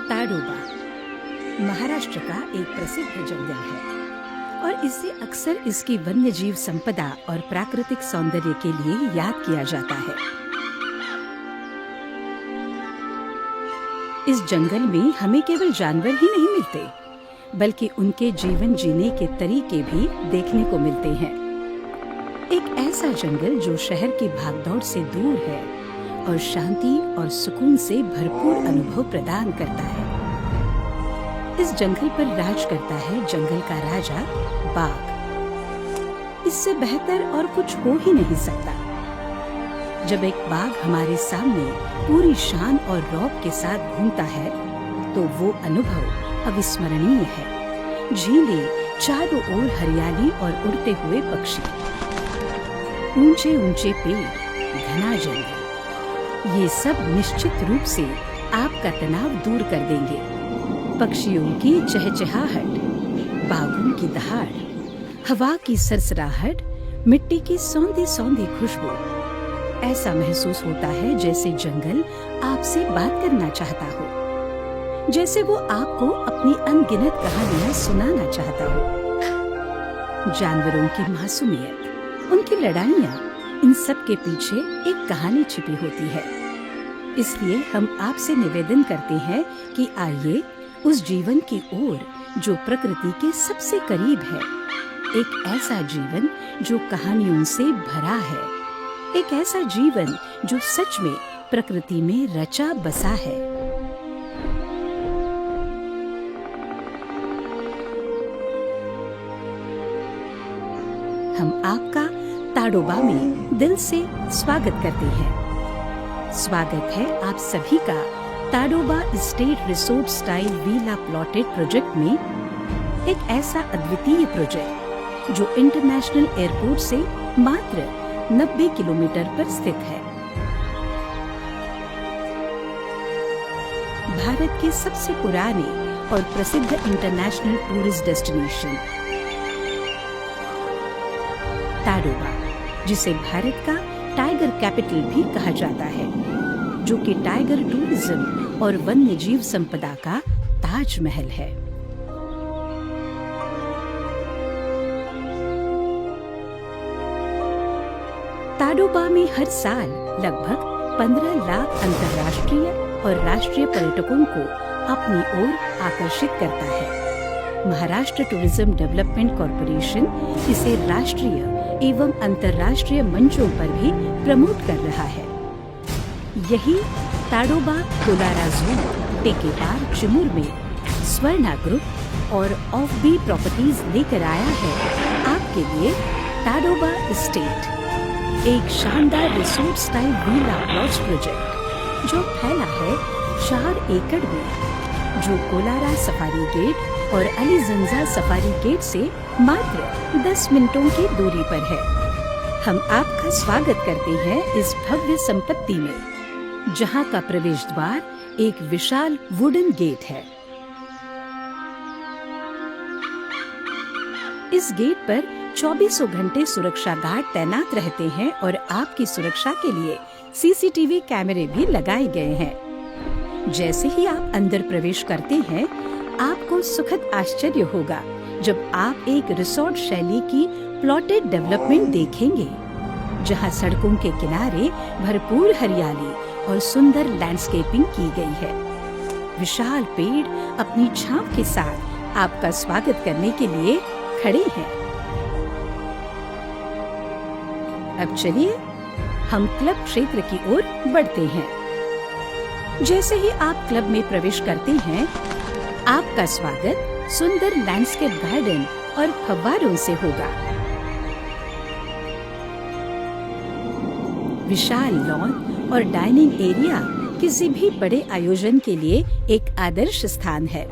ताडोबा महाराष्ट्र का एक प्रसिद्ध जंगल है और इसे अक्सर इसकी वन्य जीव संपदा और प्राकृतिक सौंदर्य के लिए याद किया जाता है। इस जंगल में हमें केवल जानवर ही नहीं मिलते, बल्कि उनके जीवन जीने के तरीके भी देखने को मिलते हैं। एक ऐसा जंगल जो शहर की भागदौड़ से दूर है और शांति और सुकून से भरपूर अनुभव प्रदान करता है। इस जंगल पर राज करता है जंगल का राजा बाघ। इससे बेहतर और कुछ हो ही नहीं सकता। जब एक बाघ हमारे सामने पूरी शान और रौब के साथ घूमता है तो वो अनुभव अविस्मरणीय है। झीलें, चारों ओर हरियाली और उड़ते हुए पक्षी, ऊंचे ऊंचे पेड़, घना जंगल, ये सब निश्चित रूप से आपका तनाव दूर कर देंगे। पक्षियों की चहचहाहट, बागों की दहाड़, हवा की सरसराहट, मिट्टी की सौंधी सौंधी खुशबू, ऐसा महसूस होता है जैसे जंगल आपसे बात करना चाहता हो, जैसे वो आपको अपनी अनगिनत कहानियां सुनाना चाहता हो। जानवरों की मासूमियत, उनकी लड़ाइयां, इन सब के पीछे एक कहानी छिपी होती है। इसलिए हम आपसे निवेदन करते हैं कि आइए उस जीवन की ओर जो प्रकृति के सबसे करीब है। एक ऐसा जीवन जो कहानियों से भरा है, एक ऐसा जीवन जो सच में प्रकृति में रचा बसा है। हम आपका ताडोबा में दिल से स्वागत करते हैं। स्वागत है आप सभी का Tadoba state resort style villa plotted project में। एक ऐसा अद्वितीय प्रोजेक्ट जो इंटरनेशनल एयरपोर्ट से मात्र 90 किलोमीटर पर स्थित है। भारत के सबसे पुराने और प्रसिद्ध इंटरनेशनल टूरिस्ट डेस्टिनेशन ताडोबा, जिसे भारत का टाइगर कैपिटल भी कहा जाता है, जो कि टाइगर टूरिज्म और वन्य जीव संपदा का ताजमहल है। ताडोबा में हर साल लगभग 15 लाख अंतर्राष्ट्रीय और राष्ट्रीय पर्यटकों को अपनी ओर आकर्षित करता है। महाराष्ट्र टूरिज्म डेवलपमेंट कॉरपोरेशन इसे राष्ट्रीय एवं अंतर्राष्ट्रीय मंचों पर भी प्रमोट कर रहा है। यही ताडोबा कोलारा ज़ू, टेके पार्क चिमूर में स्वर्णा ग्रुप और ऑफ बी प्रॉपर्टीज लेकर आया है आपके लिए ताडोबा एस्टेट, एक शानदार resort style villa plot project जो फैला है 4 एकड़ में, जो कोलारा सफारी गेट और अलीजंजा सफारी गेट से मात्र 10 मिनटों की दूरी पर है। हम आपका स्वागत करते हैं इस भव्य संपत्ति में, जहां का प्रवेश द्वार एक विशाल वुडन गेट है। इस गेट पर 24 घंटे सुरक्षा गार्ड तैनात रहते हैं और आपकी सुरक्षा के लिए सीसीटीवी कैमरे भी लगाए गए हैं। जैसे ही आप अंदर प्रवेश करते हैं, आपको सुखद आश्चर्य होगा जब आप एक रिसोर्ट शैली की प्लॉटेड डेवलपमेंट देखेंगे, जहां सड़कों के किनारे भरपूर हरियाली और सुंदर लैंडस्केपिंग की गई है। विशाल पेड़ अपनी छांव के साथ आपका स्वागत करने के लिए खड़े हैं। अब चलिए हम क्लब क्षेत्र की ओर बढ़ते हैं। जैसे ही आप क्लब में प्रवेश करते हैं, आपका स्वागत सुंदर लैंडस्केप गार्डन और फव्वारों से होगा। विशाल लॉन और डाइनिंग एरिया किसी भी बड़े आयोजन के लिए एक आदर्श स्थान है।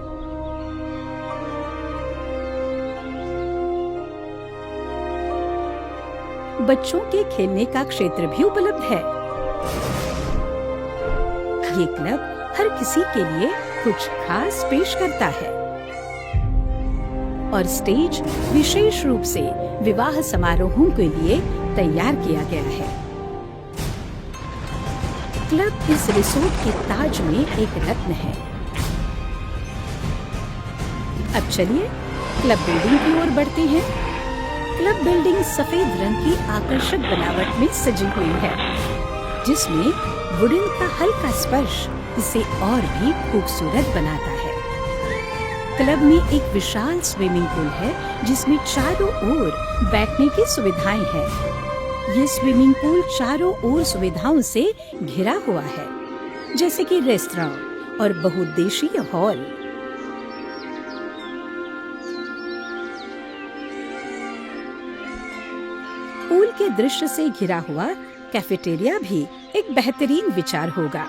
बच्चों के खेलने का क्षेत्र भी उपलब्ध है। ये क्लब हर किसी के लिए कुछ खास पेश करता है और स्टेज विशेष रूप से विवाह समारोहों के लिए तैयार किया गया है। क्लब इस रिसोर्ट के ताज में एक रत्न है। अब चलिए क्लब बिल्डिंग की ओर बढ़ते हैं। क्लब बिल्डिंग सफेद रंग की आकर्षक बनावट में सजी हुई है, जिसमें वुडन का हल्का स्पर्श इसे और भी खूबसूरत बनाता है। क्लब में एक विशाल स्विमिंग पूल है, जिसमें चारों ओर बैठने की सुविधाएं हैं। ये स्विमिंग पूल चारों ओर सुविधाओं से घिरा हुआ है, जैसे कि रेस्तरां और बहुउद्देशीय हॉल। पूल के दृश्य से घिरा हुआ कैफेटेरिया भी एक बेहतरीन विचार होगा।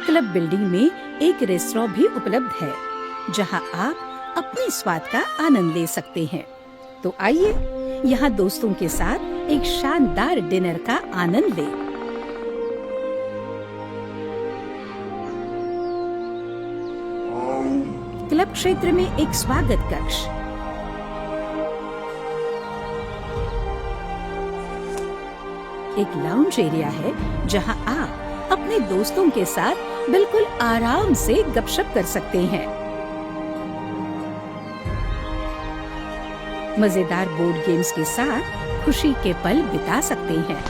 क्लब बिल्डिंग में एक रेस्तरां भी उपलब्ध है, जहां आप अपने स्वाद का आनंद ले सकते हैं। तो आइए यहाँ दोस्तों के साथ एक शानदार डिनर का आनंद लें। क्लब क्षेत्र में एक स्वागत कक्ष, एक लाउंज एरिया है, जहां आप अपने दोस्तों के साथ बिल्कुल आराम से गपशप कर सकते हैं। मजेदार बोर्ड गेम्स के साथ खुशी के पल बिता सकते हैं।